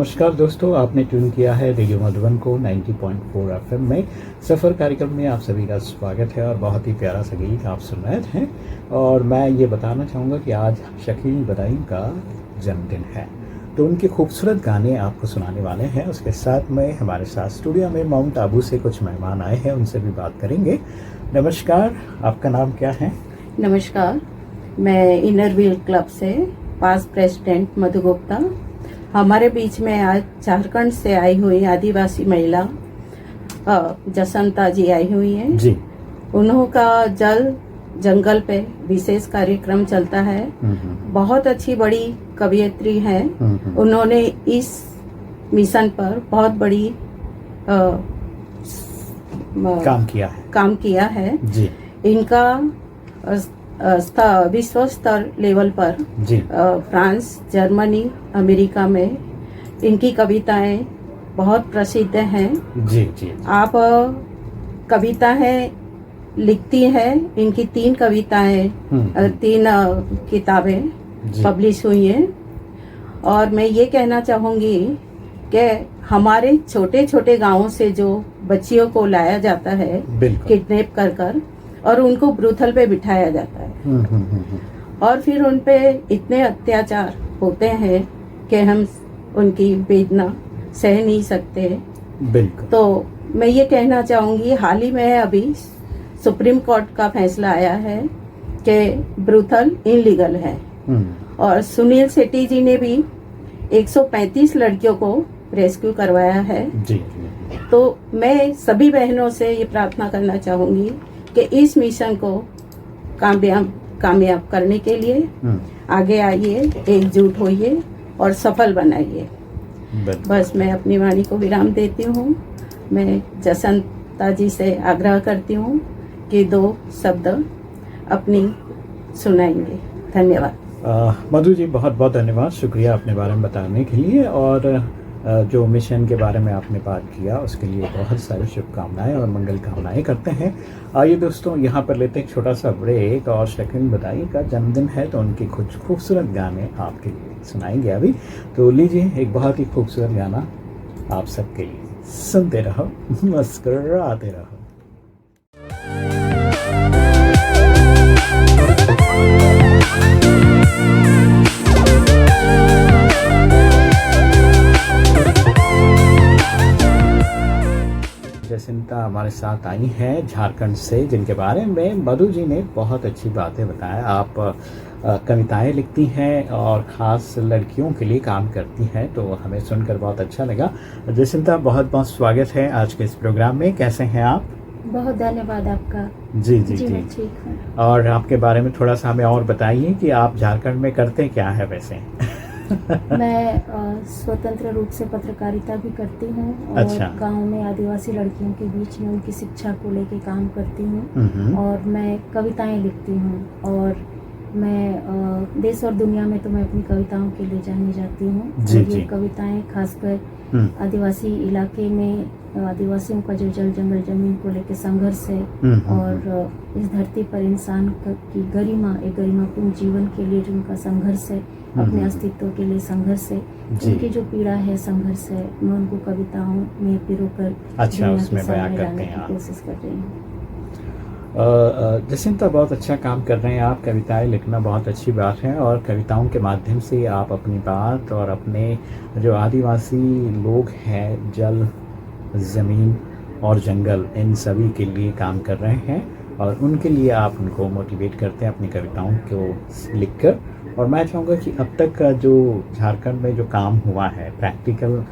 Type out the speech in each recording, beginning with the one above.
नमस्कार दोस्तों, आपने ट्यून किया है रेडियो मधुबन को 90.4 एफएम में। सफ़र कार्यक्रम में आप सभी का स्वागत है और बहुत ही प्यारा सा गीत आप सुन रहे थे। और मैं ये बताना चाहूँगा कि आज शकील बदायूं का जन्मदिन है, तो उनके खूबसूरत गाने आपको सुनाने वाले हैं। उसके साथ में हमारे साथ स्टूडियो में माउंट आबू से कुछ मेहमान आए हैं, उनसे भी बात करेंगे। नमस्कार, आपका नाम क्या है? नमस्कार, मैं इनर व्हील क्लब से पास प्रेसिडेंट मधु गुप्ता। हमारे बीच में आज झारखंड से आई हुई आदिवासी महिला जसंता जी आई हुई हैं जी। उन्हों का जंगल पे विशेष कार्यक्रम चलता है। बहुत अच्छी बड़ी कवयित्री हैं। उन्होंने इस मिशन पर बहुत बड़ी काम किया है जी। इनका विश्व स्तर लेवल पर जी फ्रांस, जर्मनी, अमेरिका में इनकी कविताएं बहुत प्रसिद्ध हैं जी जी। आप कविताएं लिखती हैं, इनकी 3 कविताएं 3 किताबें पब्लिश हुई हैं। और मैं ये कहना चाहूंगी कि हमारे छोटे छोटे गांवों से जो बच्चियों को लाया जाता है किडनैप कर और उनको ब्रूथल पे बिठाया जाता है और फिर उन पे इतने अत्याचार होते हैं कि हम उनकी वेदना सह नहीं सकते। बिल्कुल। तो मैं ये कहना चाहूंगी, हाल ही में अभी सुप्रीम कोर्ट का फैसला आया है कि ब्रूथल इनलीगल है और सुनील शेट्टी जी ने भी 135 लड़कियों को रेस्क्यू करवाया है जी। तो मैं सभी बहनों से ये प्रार्थना करना चाहूंगी कि इस मिशन को कामयाब करने के लिए आगे आइए, एकजुट होइए और सफल बनाइए। बस मैं अपनी वाणी को विराम देती हूँ। मैं जसंता जी से आग्रह करती हूँ कि 2 शब्द अपनी सुनाएंगे। धन्यवाद। मधु जी, बहुत बहुत धन्यवाद, शुक्रिया अपने बारे में बताने के लिए और जो मिशन के बारे में आपने बात किया उसके लिए बहुत सारी शुभकामनाएं और मंगल कामनाएं करते हैं। आइए दोस्तों, यहाँ पर लेते हैं एक छोटा सा ब्रेक और शकील बदायूं का जन्मदिन है तो उनके कुछ खूबसूरत गाने आपके लिए सुनाएंगे अभी। तो लीजिए एक बहुत ही खूबसूरत गाना आप सबके लिए, सुनते रहो, मुस्कुराते रहो। जसंता हमारे साथ आई हैं झारखंड से, जिनके बारे में मधु जी ने बहुत अच्छी बातें बताया। आप कविताएं लिखती हैं और ख़ास लड़कियों के लिए काम करती हैं, तो हमें सुनकर बहुत अच्छा लगा। जसंता, बहुत बहुत स्वागत है आज के इस प्रोग्राम में। कैसे हैं आप? बहुत धन्यवाद आपका। जी जी जी, ठीक है। और आपके बारे में थोड़ा सा हमें और बताइए कि आप झारखंड में करते क्या है वैसे? मैं स्वतंत्र रूप से पत्रकारिता भी करती हूँ और अच्छा। गांव में आदिवासी लड़कियों के बीच में उनकी शिक्षा को लेके काम करती हूँ और मैं कविताएं लिखती हूँ और मैं देश और दुनिया में तो मैं अपनी कविताओं के लिए जानी जाती हूँ। और ये कविताएं खासकर आदिवासी इलाके में आदिवासियों का जो जल जंगल जमीन को लेकर संघर्ष है और इस धरती पर इंसान की गरिमा, एक गरिमापूर्ण जीवन के लिए जो उनका संघर्ष है, अपने अस्तित्व के लिए संघर्ष है, उनकी जो पीड़ा है, संघर्ष है, मैं उनको कविताओं में पिरोकर उसमें बयां करते हैं, कोशिश कर रही हूँ। जसंता, बहुत अच्छा काम कर रहे हैं आप। कविताएं लिखना बहुत अच्छी बात है और कविताओं के माध्यम से आप अपनी बात और अपने जो आदिवासी लोग हैं, जल, ज़मीन और जंगल, इन सभी के लिए काम कर रहे हैं और उनके लिए आप उनको मोटिवेट करते हैं अपनी कविताओं को लिखकर। और मैं चाहूँगा कि अब तक का जो झारखंड में जो काम हुआ है, प्रैक्टिकल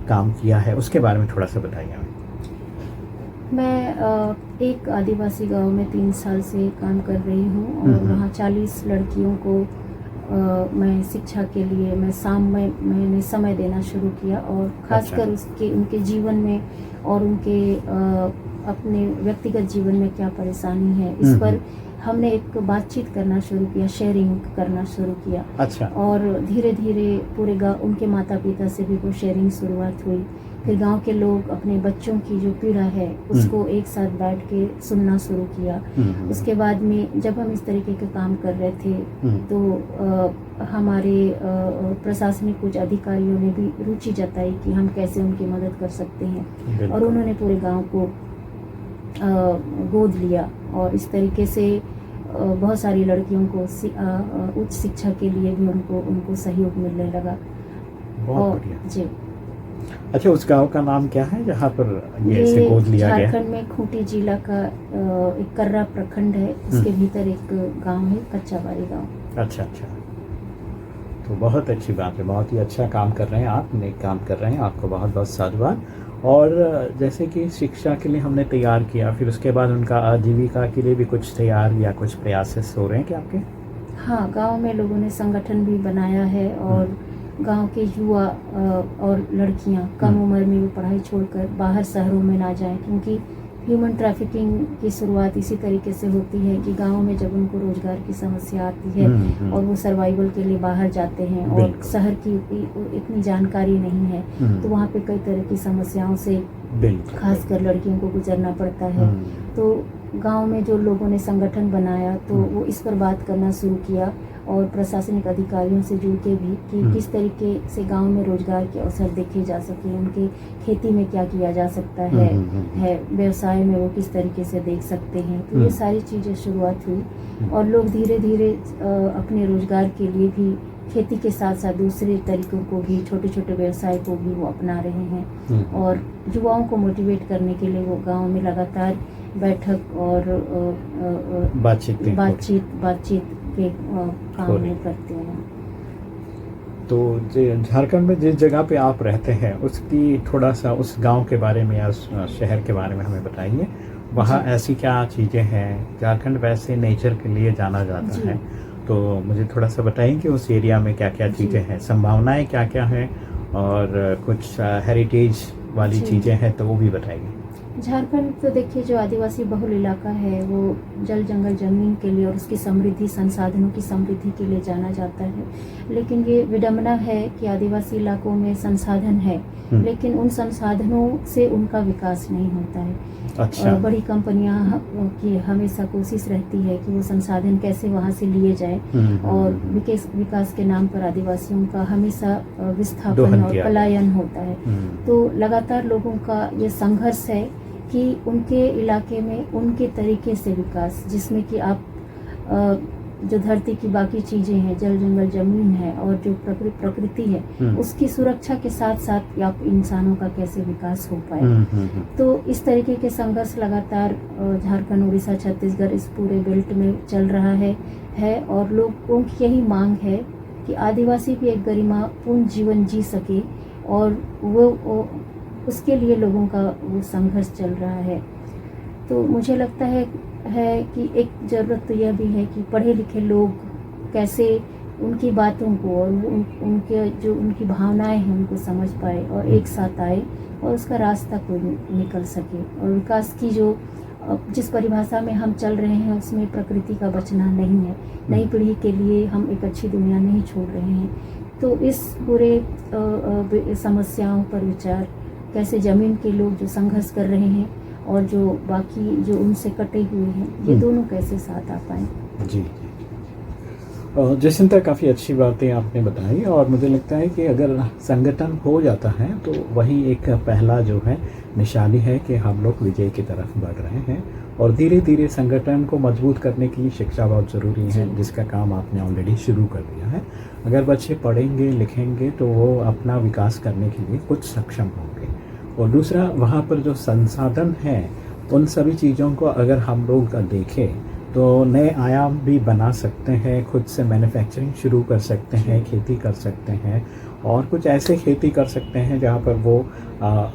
काम किया है, उसके बारे में थोड़ा सा बताइए। मैं एक आदिवासी गांव में 3 साल से काम कर रही हूँ और वहाँ 40 लड़कियों को मैं शिक्षा के लिए मैंने समय देना शुरू किया और खासकर उनके जीवन में और उनके अपने व्यक्तिगत जीवन में क्या परेशानी है, इस पर हमने एक बातचीत करना शुरू किया, शेयरिंग करना शुरू किया। अच्छा। और धीरे धीरे पूरे गाँव, उनके माता पिता से भी वो शेयरिंग शुरुआत हुई। फिर गांव के लोग अपने बच्चों की जो पीड़ा है उसको एक साथ बैठ के सुनना शुरू किया। उसके बाद में जब हम इस तरीके के काम कर रहे थे तो हमारे प्रशासनिक कुछ अधिकारियों ने भी रुचि जताई कि हम कैसे उनकी मदद कर सकते हैं, और उन्होंने पूरे गांव को गोद लिया, और इस तरीके से बहुत सारी लड़कियों को उच्च शिक्षा के लिए भी उनको सहयोग मिलने लगा। बहुत बढ़िया जी। अच्छा, उस गांव का नाम क्या है जहाँ पर ये ऐसे गोद लिया गया? झारखंड में खूंटी जिला का एक कर्रा प्रखंड है, इसके भीतर एक गांव है कच्चाबाड़ी गांव। अच्छा अच्छा, तो बहुत अच्छी बात है, बहुत ही अच्छा काम कर रहे हैं आप, नेक काम कर रहे हैं, आपको बहुत बहुत साधुवाद। और जैसे कि शिक्षा के लिए हमने तैयार किया, फिर उसके बाद उनका आजीविका के लिए भी कुछ तैयार या कुछ प्रयास हो रहे हैं क्या आपके? हाँ, गांव में लोगों ने संगठन भी बनाया है, और गांव के युवा और लड़कियां कम उम्र में भी पढ़ाई छोड़कर बाहर शहरों में ना जाएं, क्योंकि ह्यूमन ट्रैफिकिंग की शुरुआत इसी तरीके से होती है कि गांव में जब उनको रोजगार की समस्या आती है और वो सर्वाइवल के लिए बाहर जाते हैं और शहर की इतनी जानकारी नहीं है, तो वहाँ पे कई तरह की समस्याओं से खासकर लड़कियों को गुजरना पड़ता है। तो गांव में जो लोगों ने संगठन बनाया, तो वो इस पर बात करना शुरू किया, और प्रशासनिक अधिकारियों से जुड़ के भी कि किस तरीके से गांव में रोजगार के अवसर देखे जा सके, उनके खेती में क्या किया जा सकता है व्यवसाय में वो किस तरीके से देख सकते हैं। तो ये सारी चीज़ें शुरुआत हुई, और लोग धीरे धीरे अपने रोजगार के लिए भी खेती के साथ साथ दूसरे तरीकों को भी, छोटे छोटे व्यवसाय को भी वो अपना रहे हैं। और युवाओं को मोटिवेट करने के लिए वो गांव में लगातार बैठक और बातचीत के काम में करते हैं। तो झारखंड में जिस जगह पे आप रहते हैं उसकी थोड़ा सा उस गांव के बारे में या शहर के बारे में हमें बताइए। वहाँ ऐसी क्या चीज़ें हैं? झारखंड वैसे नेचर के लिए जाना जाता है, तो मुझे थोड़ा सा बताइए कि उस एरिया में क्या क्या चीज़ें हैं, संभावनाएं क्या क्या हैं, और कुछ हेरिटेज वाली चीज़ें हैं तो वो भी बताइए। झारखंड तो देखिए, जो आदिवासी बहुल इलाका है वो जल जंगल जमीन के लिए और उसकी समृद्धि, संसाधनों की समृद्धि के लिए जाना जाता है। लेकिन ये विडंबना है कि आदिवासी इलाकों में संसाधन है, लेकिन उन संसाधनों से उनका विकास नहीं होता है। अच्छा। बड़ी कंपनियां की हमेशा कोशिश रहती है कि वो संसाधन कैसे वहाँ से लिए जाए, और विकास के नाम पर आदिवासियों का हमेशा विस्थापन और पलायन होता है। तो लगातार लोगों का ये संघर्ष है कि उनके इलाके में उनके तरीके से विकास, जिसमें कि आप जो धरती की बाकी चीजें हैं, जल जंगल जमीन है और जो प्रकृति है, उसकी सुरक्षा के साथ साथ आप इंसानों का कैसे विकास हो पाए। तो इस तरीके के संघर्ष लगातार झारखंड, उड़ीसा, छत्तीसगढ़, इस पूरे बेल्ट में चल रहा है और लोगों की यही मांग है कि आदिवासी भी एक गरिमापूर्ण जीवन जी सके, और वो उसके लिए लोगों का वो संघर्ष चल रहा है। तो मुझे लगता है कि एक ज़रूरत तो यह भी है कि पढ़े लिखे लोग कैसे उनकी बातों को और उनके जो उनकी भावनाएं हैं उनको समझ पाए और एक साथ आए और उसका रास्ता कोई निकल सके। और विकास की जो जिस परिभाषा में हम चल रहे हैं उसमें प्रकृति का बचना नहीं है। नई पीढ़ी के लिए हम एक अच्छी दुनिया नहीं छोड़ रहे हैं। तो इस पूरे समस्याओं पर विचार, कैसे ज़मीन के लोग जो संघर्ष कर रहे हैं और जो बाकी जो उनसे कटे हुए हैं, ये दोनों कैसे साथ आ पाएँ। जी जसिंता, काफ़ी अच्छी बातें आपने बताई, और मुझे लगता है कि अगर संगठन हो जाता है तो वही एक पहला जो है निशानी है कि हम लोग विजय की तरफ बढ़ रहे हैं। और धीरे धीरे संगठन को मजबूत करने की शिक्षा बहुत ज़रूरी है, जिसका काम आपने ऑलरेडी शुरू कर दिया है। अगर बच्चे पढ़ेंगे लिखेंगे तो वो अपना विकास करने के लिए कुछ सक्षम होंगे। और दूसरा, वहाँ पर जो संसाधन हैं उन सभी चीज़ों को अगर हम लोग देखें तो नए आयाम भी बना सकते हैं, खुद से मैन्युफैक्चरिंग शुरू कर सकते हैं, खेती कर सकते हैं, और कुछ ऐसे खेती कर सकते हैं जहाँ पर वो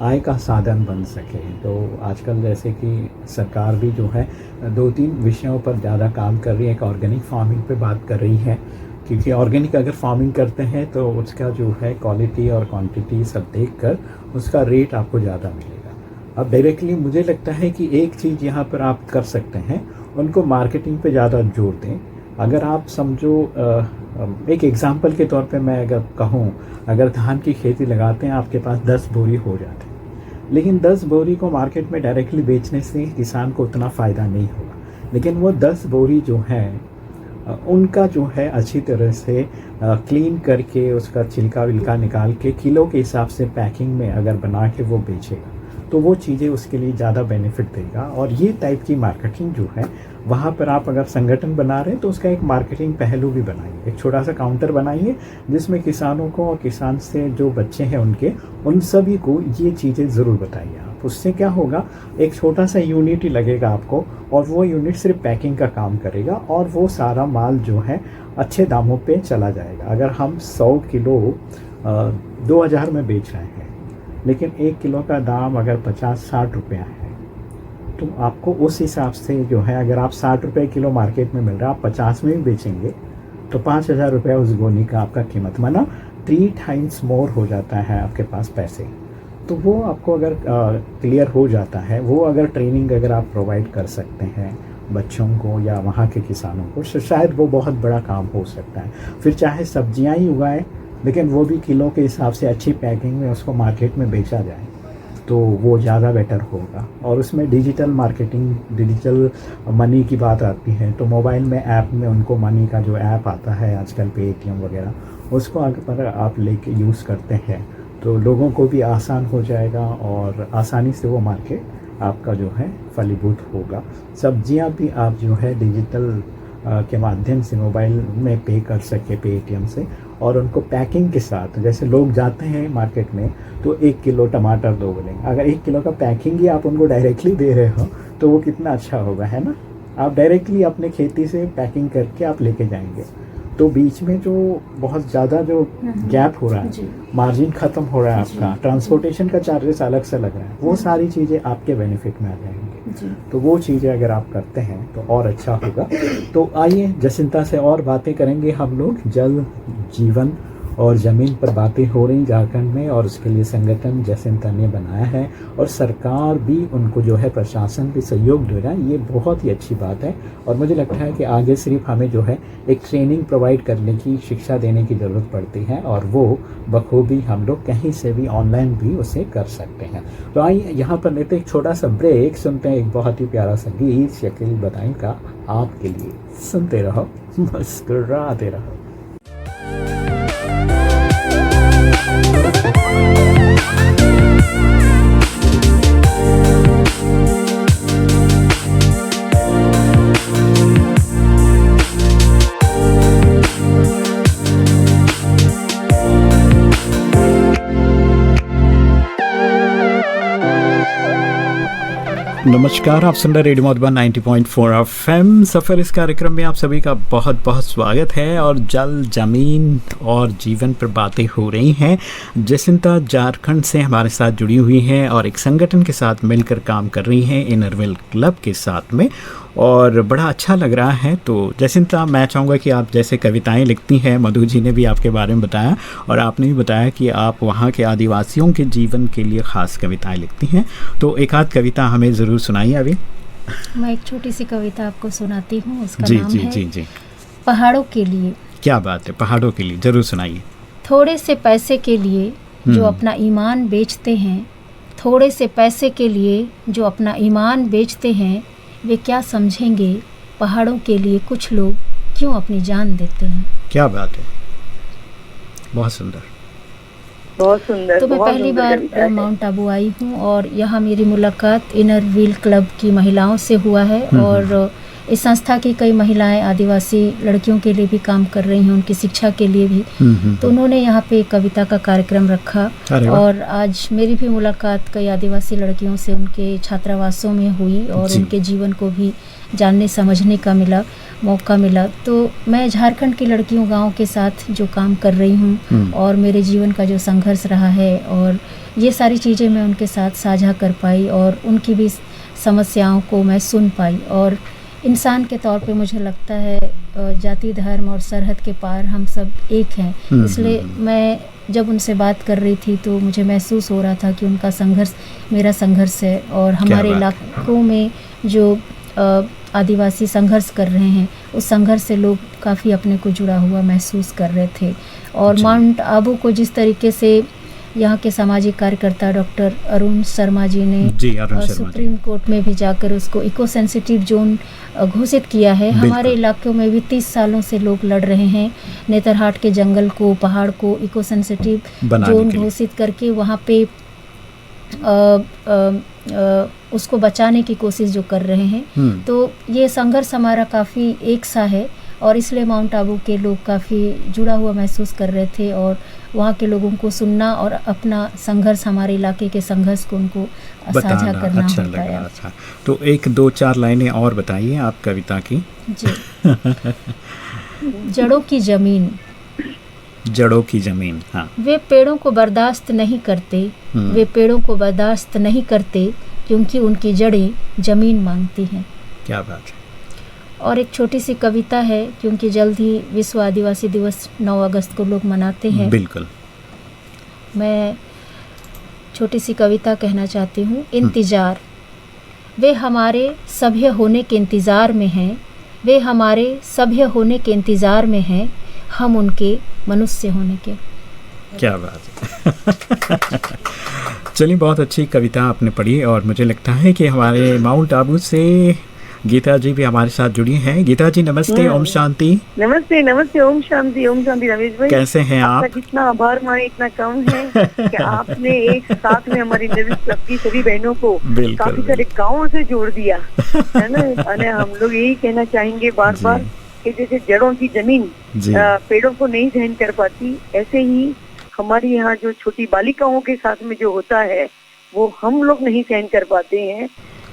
आय का साधन बन सके। तो आजकल जैसे कि सरकार भी जो है 2-3 विषयों पर ज़्यादा काम कर रही है। एक ऑर्गेनिक फार्मिंग पे बात कर रही है, क्योंकि ऑर्गेनिक अगर फार्मिंग करते हैं तो उसका जो है क्वालिटी और क्वांटिटी सब देखकर उसका रेट आपको ज़्यादा मिलेगा। अब डायरेक्टली मुझे लगता है कि एक चीज़ यहाँ पर आप कर सकते हैं, उनको मार्केटिंग पे ज़्यादा जोर दें। अगर आप समझो, एक एग्जांपल के तौर पे मैं अगर कहूँ, अगर धान की खेती लगाते हैं, आपके पास 10 बोरी हो जाते हैं, लेकिन 10 बोरी को मार्केट में डायरेक्टली बेचने से किसान को उतना फ़ायदा नहीं होगा। लेकिन वो 10 बोरी जो है उनका जो है अच्छी तरह से क्लीन करके उसका छिलका विलका निकाल के किलो के हिसाब से पैकिंग में अगर बना के वो बेचेगा तो वो चीज़ें उसके लिए ज़्यादा बेनिफिट देगा। और ये टाइप की मार्केटिंग जो है वहाँ पर आप अगर संगठन बना रहे हैं तो उसका एक मार्केटिंग पहलू भी बनाइए, एक छोटा सा काउंटर बनाइए जिसमें किसानों को और किसान से जो बच्चे हैं उनके उन सभी को ये चीज़ें ज़रूर बताइए आप। उससे क्या होगा, एक छोटा सा यूनिट ही लगेगा आपको और वो यूनिट सिर्फ पैकिंग का काम करेगा और वो सारा माल जो है अच्छे दामों पे चला जाएगा। अगर हम 100 किलो 2000 में बेच रहे हैं लेकिन 1 किलो का दाम अगर 50-60 रुपया है तो आपको उस हिसाब से जो है, अगर आप 60 रुपये किलो मार्केट में मिल रहा है आप 50 में भी बेचेंगे तो 5000 रुपया उस गोनी का आपका कीमत माना 3 टाइम्स मोर हो जाता है आपके पास पैसे। तो वो आपको अगर क्लियर हो जाता है, वो अगर ट्रेनिंग अगर आप प्रोवाइड कर सकते हैं बच्चों को या वहाँ के किसानों को, शायद वो बहुत बड़ा काम हो सकता है। फिर चाहे सब्जियाँ ही उगाएं लेकिन वो भी किलो के हिसाब से अच्छी पैकिंग में उसको मार्केट में बेचा जाए तो वो ज़्यादा बेटर होगा। और उसमें डिजिटल मार्केटिंग, डिजिटल मनी की बात आती है तो मोबाइल में ऐप में उनको मनी का जो ऐप आता है आजकल पेटीएम वगैरह, उसको अगर आप लेके यूज़ करते हैं तो लोगों को भी आसान हो जाएगा और आसानी से वो मार्केट आपका जो है फलीभूत होगा। सब्जियां भी आप जो है डिजिटल के माध्यम से मोबाइल में पे कर सके पेटीएम से, और उनको पैकिंग के साथ, जैसे लोग जाते हैं मार्केट में तो 1 किलो टमाटर दो बोलेंगे, अगर 1 किलो का पैकिंग ही आप उनको डायरेक्टली दे रहे हो तो वो कितना अच्छा होगा, है ना। आप डायरेक्टली अपने खेती से पैकिंग करके आप लेके जाएंगे तो बीच में जो बहुत ज़्यादा जो गैप हो रहा है, मार्जिन ख़त्म हो रहा है आपका, ट्रांसपोर्टेशन का चार्जेस अलग से लग रहा है, वो सारी चीज़ें आपके बेनिफिट में आ जाएंगे। तो वो चीज़ें अगर आप करते हैं तो और अच्छा होगा। तो आइए जसिंता से और बातें करेंगे हम लोग। जल जीवन और ज़मीन पर बातें हो रही झारखंड में, और उसके लिए संगठन जसिंता ने बनाया है और सरकार भी उनको जो है, प्रशासन भी सहयोग दे रहा है। ये बहुत ही अच्छी बात है और मुझे लगता है कि आगे सिर्फ हमें जो है एक ट्रेनिंग प्रोवाइड करने की, शिक्षा देने की ज़रूरत पड़ती है और वो बखूबी हम लोग कहीं से भी ऑनलाइन भी उसे कर सकते हैं। तो आइए यहाँ पर लेते एक छोटा सा ब्रेक, सुनते हैं एक बहुत ही प्यारा सा गीत शकील बदायूं का आपके लिए। सुनते रहो, मुस्कुराते रहो। नमस्कार, आप सुन रहे रेडियो मधुबन 90.4 FM। सफ़र इस कार्यक्रम में आप सभी का बहुत बहुत स्वागत है और जल, ज़मीन और जीवन पर बातें हो रही हैं। जसिंता झारखंड से हमारे साथ जुड़ी हुई हैं और एक संगठन के साथ मिलकर काम कर रही हैं, इनरव्हील क्लब के साथ में, और बड़ा अच्छा लग रहा है। तो जसिंता, मैं चाहूँगा कि आप जैसे कविताएं लिखती हैं, मधु जी ने भी आपके बारे में बताया और आपने भी बताया कि आप वहाँ के आदिवासियों के जीवन के लिए ख़ास कविताएं लिखती हैं, तो एक आध कविता हमें ज़रूर सुनाइए अभी। मैं एक छोटी सी कविता आपको सुनाती हूँ, उसका जी नाम जी है जी जी पहाड़ों के लिए। क्या बात है, पहाड़ों के लिए ज़रूर सुनाइए। थोड़े से पैसे के लिए जो अपना ईमान बेचते हैं, थोड़े से पैसे के लिए जो अपना ईमान बेचते हैं, वे क्या समझेंगे पहाड़ों के लिए कुछ लोग क्यों अपनी जान देते हैं। क्या बात है, बहुत सुंदर, बहुत सुंदर। तो मैं पहली बार माउंट आबू आई हूँ और यहाँ मेरी मुलाकात इनरव्हील क्लब की महिलाओं से हुआ है और इस संस्था की कई महिलाएं आदिवासी लड़कियों के लिए भी काम कर रही हैं, उनकी शिक्षा के लिए भी। तो उन्होंने यहाँ पे कविता का कार्यक्रम रखा और आज मेरी भी मुलाकात कई आदिवासी लड़कियों से उनके छात्रावासों में हुई और उनके जीवन को भी जानने समझने का मौका मिला। तो मैं झारखंड की लड़कियों गांव के साथ जो काम कर रही हूँ और मेरे जीवन का जो संघर्ष रहा है और ये सारी चीज़ें मैं उनके साथ साझा कर पाई और उनकी भी समस्याओं को मैं सुन पाई। और इंसान के तौर पे मुझे लगता है जाति, धर्म और सरहद के पार हम सब एक हैं। इसलिए मैं जब उनसे बात कर रही थी तो मुझे महसूस हो रहा था कि उनका संघर्ष मेरा संघर्ष है और हमारे इलाकों में जो आदिवासी संघर्ष कर रहे हैं उस संघर्ष से लोग काफ़ी अपने को जुड़ा हुआ महसूस कर रहे थे। और माउंट आबू को जिस तरीके से यहाँ के सामाजिक कार्यकर्ता डॉक्टर अरुण शर्मा जी ने सुप्रीम कोर्ट में भी जाकर उसको इको सेंसिटिव जोन घोषित किया है। हमारे इलाकों में भी 30 सालों से लोग लड़ रहे हैं नेतरहाट के जंगल को, पहाड़ को इको सेंसिटिव जोन घोषित करके वहाँ पे उसको बचाने की कोशिश जो कर रहे हैं। तो ये संघर्ष हमारा काफ़ी एक सा है और इसलिए माउंट आबू के लोग काफ़ी जुड़ा हुआ महसूस कर रहे थे और वहाँ के लोगों को सुनना और अपना संघर्ष, हमारे इलाके के संघर्ष को उनको साझा करना अच्छा होता है। अच्छा, तो 1-2-4 लाइनें और बताइए आप कविता की। जी। जड़ों की ज़मीन, जड़ों की ज़मीन, हाँ। वे पेड़ों को बर्दाश्त नहीं करते, वे पेड़ों को बर्दाश्त नहीं करते क्योंकि उनकी जड़ें ज़मीन मांगती हैं। क्या बात है। और एक छोटी सी कविता है, क्योंकि जल्द ही विश्व आदिवासी दिवस 9 अगस्त को लोग मनाते हैं। बिल्कुल। मैं छोटी सी कविता कहना चाहती हूँ। इंतज़ार, वे हमारे सभ्य होने के इंतज़ार में हैं, वे हमारे सभ्य होने के इंतज़ार में हैं, हम उनके मनुष्य होने के। क्या बात है। चलिए, बहुत अच्छी कविता आपने पढ़ी और मुझे लगता है कि हमारे माउंट आबू से गीता जी भी हमारे साथ जुड़ी हैं। गीता जी नमस्ते, ओम शांति। नमस्ते नमस्ते, ओम शांति रमेश भाई। कैसे हैं आप? कितना आभार माने, इतना कम है कि आपने एक साथ में हमारी नेविल क्लब की सभी बहनों को काफी सारे गाँवों से जोड़ दिया है ना। और हम लोग यही कहना चाहेंगे बार बार कि जैसे जड़ों की जमीन पेड़ों को नहीं सहन कर पाती, ऐसे ही हमारे यहाँ जो छोटी बालिकाओं के साथ में जो होता है वो हम लोग नहीं सहन कर पाते हैं।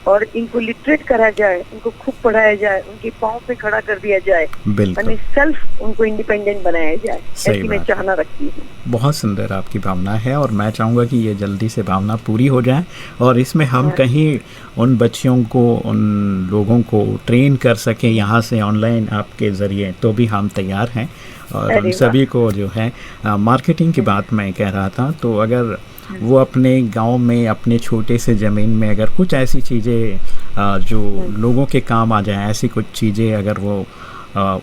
और इनको लिटरेट करा जाए, उनको खूब पढ़ाया जाए, उनके पाँव पे खड़ा कर दिया जाए, यानी सेल्फ उनको इंडिपेंडेंट बनाया जाए, ऐसी मैं चाहना रखती हूँ। बहुत सुंदर आपकी भावना है और मैं चाहूँगा कि ये जल्दी से भावना पूरी हो जाए और इसमें हम कहीं उन बच्चियों को, उन लोगों को ट्रेन कर सकें यहाँ से ऑनलाइन आपके ज़रिए, तो भी हम तैयार हैं। और उन सभी को जो है मार्केटिंग की बात मैं कह रहा था, तो अगर वो अपने गांव में, अपने छोटे से ज़मीन में अगर कुछ ऐसी चीज़ें जो लोगों के काम आ जाए, ऐसी कुछ चीज़ें अगर वो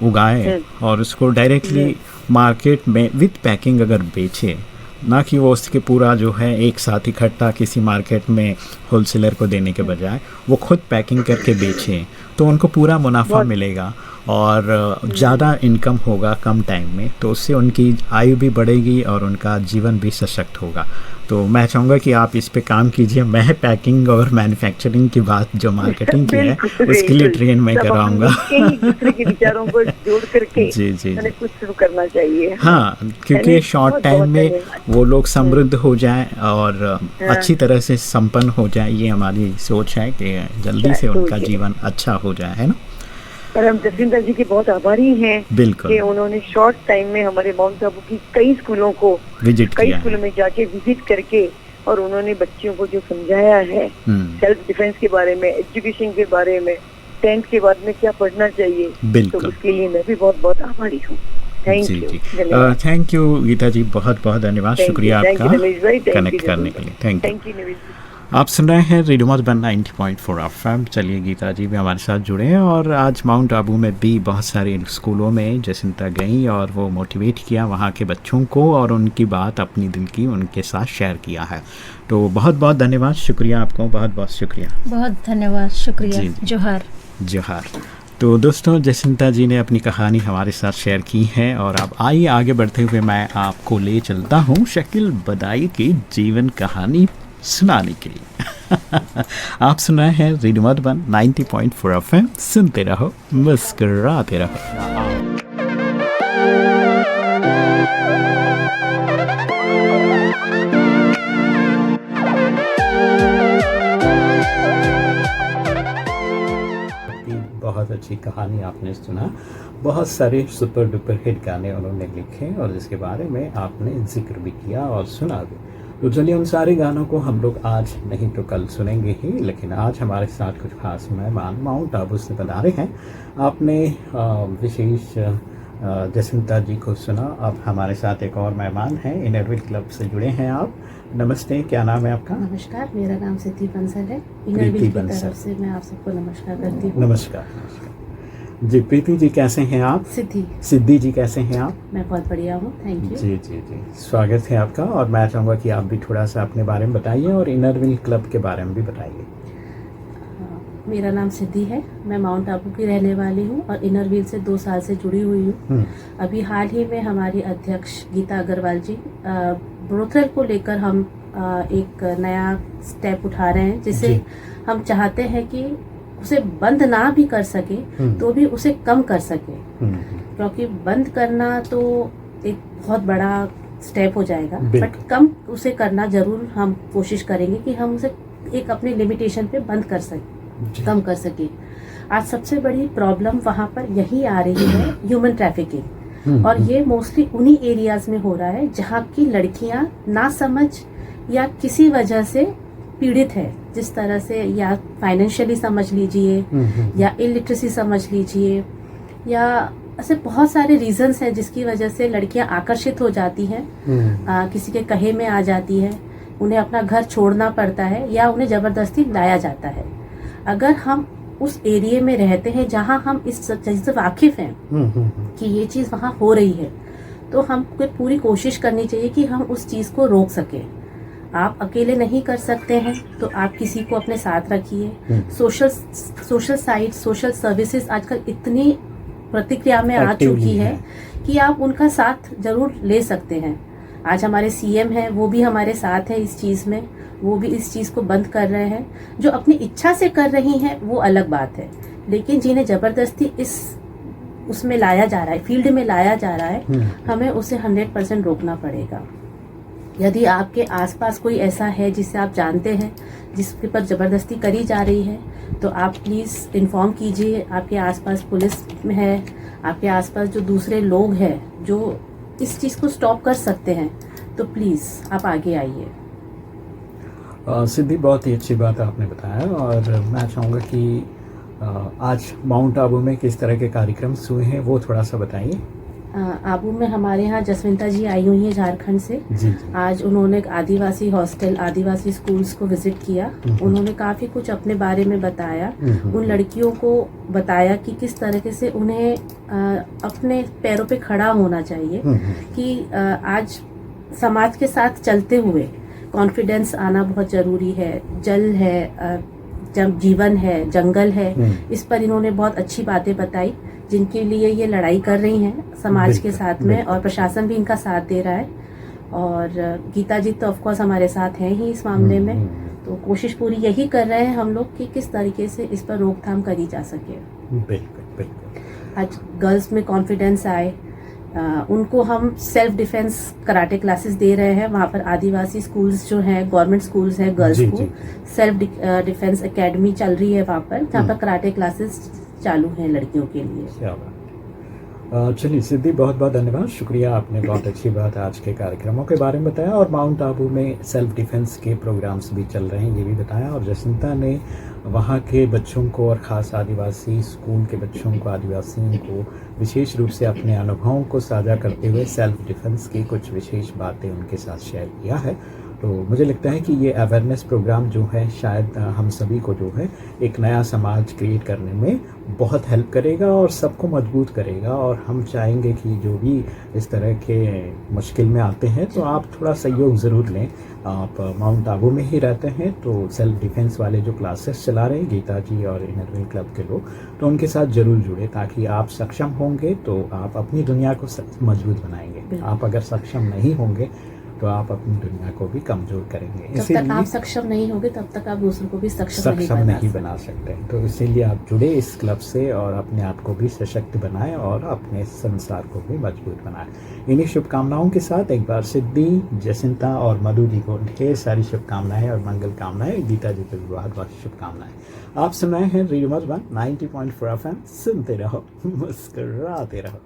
उगाएं और उसको डायरेक्टली मार्केट में विद पैकिंग अगर बेचे, ना कि वो उसके पूरा जो है एक साथ इकट्ठा किसी मार्केट में होलसेलर को देने के बजाय वो खुद पैकिंग करके बेचें, तो उनको पूरा मुनाफा मिलेगा और ज़्यादा इनकम होगा कम टाइम में, तो उससे उनकी आयु भी बढ़ेगी और उनका जीवन भी सशक्त होगा। तो मैं चाहूँगा कि आप इस पे काम कीजिए। मैं पैकिंग और मैन्युफैक्चरिंग की बात जो मार्केटिंग की है उसके लिए ट्रेन में कराऊंगा। दूसरे के विचारों को जोड़ करके जी कुछ शुरू करना चाहिए। हाँ, क्योंकि शॉर्ट टाइम में वो लोग समृद्ध हो जाए और अच्छी तरह से संपन्न हो जाए, ये हमारी सोच है कि जल्दी से उनका जीवन अच्छा हो जाए, है ना। और हम जसविंदर जी के बहुत आभारी हैं बिल्कुल कि उन्होंने शॉर्ट टाइम में हमारे माउंट आबू की कई स्कूलों को विजिट किया, कई स्कूलों में जाके विजिट करके और उन्होंने बच्चियों को जो समझाया है सेल्फ डिफेंस के बारे में, एजुकेशन के बारे में, 10th के बाद में क्या पढ़ना चाहिए, तो उसके लिए मैं भी बहुत बहुत आभारी हूँ। थैंक यू गीता जी, बहुत बहुत धन्यवाद, शुक्रिया आपका कनेक्ट करने के लिए। Thank you. आप सुन रहे हैं रेडियो मधुबन 90.4 FM। चलिए, गीता जी भी हमारे साथ जुड़े हैं और आज माउंट आबू में भी बहुत सारे स्कूलों में जसिंता गई और वो मोटिवेट किया वहाँ के बच्चों को और उनकी बात, अपनी दिल की, उनके साथ शेयर किया है। तो बहुत बहुत धन्यवाद, शुक्रिया आपको, बहुत बहुत शुक्रिया। बहुत धन्यवाद, शुक्रिया। जोहार जोहार। तो दोस्तों, जसिंता जी ने अपनी कहानी हमारे साथ शेयर की है और अब आइए आगे बढ़ते हुए मैं आपको ले चलता हूँ शकील बदाई की जीवन कहानी सुनाने के लिए। आप सुन रहे हैं रेडियो मधुबन 90.4 FM। सुनते रहो, मुस्कुराते रहो। बहुत अच्छी कहानी आपने सुना, बहुत सारे सुपर डुपर हिट गाने उन्होंने लिखे और जिसके बारे में आपने जिक्र भी किया और सुना भी। तो चलिए, उन सारे गानों को हम लोग आज नहीं तो कल सुनेंगे ही, लेकिन आज हमारे साथ कुछ खास मेहमान माउंट आबू से पधारे हैं। आपने विशेष जसिंता जी को सुना, अब हमारे साथ एक और मेहमान हैं, इनरविल क्लब से जुड़े हैं आप। नमस्ते, क्या नाम है आपका? नमस्कार, मेरा नाम सिद्धि बंसल है। इनरविल की तरफ से मैं आप सबको नमस्कार करती हूँ। नमस्कार। जी प्रीति जी कैसे हैं आप? सिद्धि जी कैसे हैं आप? मैं बहुत बढ़िया हूँ, थैंक यू। जी जी जी, स्वागत है आपका। और मैं चाहूँगा कि आप भी थोड़ा सा अपने बारे में बताइए और इनर व्हील क्लब के बारे में भी बताइए। मेरा नाम सिद्धि है, मैं माउंट आबू की रहने वाली हूँ और इनर व्हील से 2 साल से जुड़ी हुई हूँ। अभी हाल ही में हमारी अध्यक्ष गीता अग्रवाल जी ब्रोथल को लेकर हम एक नया स्टेप उठा रहे हैं, जिसे हम चाहते हैं कि उसे बंद ना भी कर सके तो भी उसे कम कर सके, क्योंकि बंद करना तो एक बहुत बड़ा स्टेप हो जाएगा, बट कम उसे करना जरूर हम कोशिश करेंगे कि हम उसे एक अपने लिमिटेशन पे बंद कर सके, कम कर सके। आज सबसे बड़ी प्रॉब्लम वहाँ पर यही आ रही है, ह्यूमन ट्रैफिकिंग, और ये मोस्टली उन्हीं एरियाज में हो रहा है जहाँ की लड़कियाँ ना समझ या किसी वजह से पीड़ित है, जिस तरह से या फाइनेंशियली समझ लीजिए या इलिटरेसी समझ लीजिए, या ऐसे बहुत सारे रीजंस हैं जिसकी वजह से लड़कियां आकर्षित हो जाती हैं, किसी के कहे में आ जाती है, उन्हें अपना घर छोड़ना पड़ता है या उन्हें जबरदस्ती लाया जाता है। अगर हम उस एरिया में रहते हैं जहां हम इस चीज से वाकिफ हैं कि ये चीज वहां हो रही है, तो हमको पूरी कोशिश करनी चाहिए कि हम उस चीज को रोक सके। आप अकेले नहीं कर सकते हैं तो आप किसी को अपने साथ रखिए। सोशल साइट, सोशल सर्विसेज आजकल इतनी प्रतिक्रिया में आ चुकी है कि आप उनका साथ जरूर ले सकते हैं। आज हमारे सीएम हैं, वो भी हमारे साथ है इस चीज में, वो भी इस चीज को बंद कर रहे हैं। जो अपनी इच्छा से कर रही हैं वो अलग बात है, लेकिन जिन्हें जबरदस्ती उसमें लाया जा रहा है, फील्ड में लाया जा रहा है, हमें उसे 100% रोकना पड़ेगा। यदि आपके आसपास कोई ऐसा है जिसे आप जानते हैं, जिसके पर जबरदस्ती करी जा रही है, तो आप प्लीज़ इन्फॉर्म कीजिए। आपके आसपास पुलिस में है, आपके आसपास जो दूसरे लोग हैं जो इस चीज़ को स्टॉप कर सकते हैं, तो प्लीज़ आप आगे आइए। सिद्धि, बहुत ही अच्छी बात आपने बताया, और मैं चाहूँगा कि आज माउंट आबू में किस तरह के कार्यक्रम हुए हैं वो थोड़ा सा बताइए। आबू में हमारे यहाँ जसविंता जी आई हुई हैं झारखंड से। जी। आज उन्होंने एक आदिवासी हॉस्टल, आदिवासी स्कूल्स को विजिट किया। उन्होंने काफी कुछ अपने बारे में बताया, उन लड़कियों को बताया कि किस तरीके से उन्हें अपने पैरों पे खड़ा होना चाहिए, कि आज समाज के साथ चलते हुए कॉन्फिडेंस आना बहुत जरूरी है। जल है, जब जीवन है, जंगल है, इस पर इन्होंने बहुत अच्छी बातें बताई, जिनके लिए ये लड़ाई कर रही हैं समाज के साथ में, और प्रशासन भी इनका साथ दे रहा है। और गीता जी तो ऑफकोर्स हमारे साथ हैं ही इस मामले में, तो कोशिश पूरी यही कर रहे हैं हम लोग कि किस तरीके से इस पर रोकथाम करी जा सके। बिल्कुल। आज गर्ल्स में कॉन्फिडेंस आए, उनको हम सेल्फ डिफेंस कराटे क्लासेस दे रहे हैं। वहाँ पर आदिवासी स्कूल्स जो हैं, गवर्नमेंट स्कूल्स हैं गर्ल्स को, सेल्फ डिफेंस एकेडमी चल रही है वहाँ पर, जहाँ पर कराटे क्लासेस चालू हैं लड़कियों के लिए। चलिए सिद्धि, बहुत बहुत धन्यवाद, शुक्रिया, आपने बहुत अच्छी बात आज के कार्यक्रमों के बारे में बताया, और माउंट आबू में सेल्फ डिफेंस के प्रोग्राम्स भी चल रहे हैं ये भी बताया, और जसविंता ने वहाँ के बच्चों को और ख़ास आदिवासी स्कूल के बच्चों को, आदिवासियों को विशेष रूप से अपने अनुभवों को साझा करते हुए सेल्फ डिफेंस की कुछ विशेष बातें उनके साथ शेयर किया है। तो मुझे लगता है कि ये अवेयरनेस प्रोग्राम जो है शायद हम सभी को जो है एक नया समाज क्रिएट करने में बहुत हेल्प करेगा और सबको मजबूत करेगा। और हम चाहेंगे कि जो भी इस तरह के मुश्किल में आते हैं तो आप थोड़ा सहयोग ज़रूर लें। आप माउंट आबू में ही रहते हैं तो सेल्फ डिफेंस वाले जो क्लासेस चला रहे हैं गीता जी और इनर व्हील क्लब के लोग, तो उनके साथ ज़रूर जुड़े, ताकि आप सक्षम होंगे तो आप अपनी दुनिया को मजबूत बनाएंगे। आप अगर सक्षम नहीं होंगे तो आप अपनी दुनिया को भी कमजोर करेंगे। जब तक आप सक्षम नहीं होंगे तब तक आप दूसरों को भी सक्षम नहीं बना सकते। तो इसीलिए आप जुड़े इस क्लब से और अपने आप को भी सशक्त बनाएं और अपने संसार को भी मजबूत बनाएं। इन्हीं शुभकामनाओं के साथ एक बार सिद्धि, जसविंता और मधु जी को ढेर सारी शुभकामनाएं और मंगल कामनाएं। गीता जी को भी बहुत बहुत शुभकामनाएं। आप सुनाए हैं रेडियो मधुबन 90.4 FM, सुनते रहो, मुस्कुराते रहो।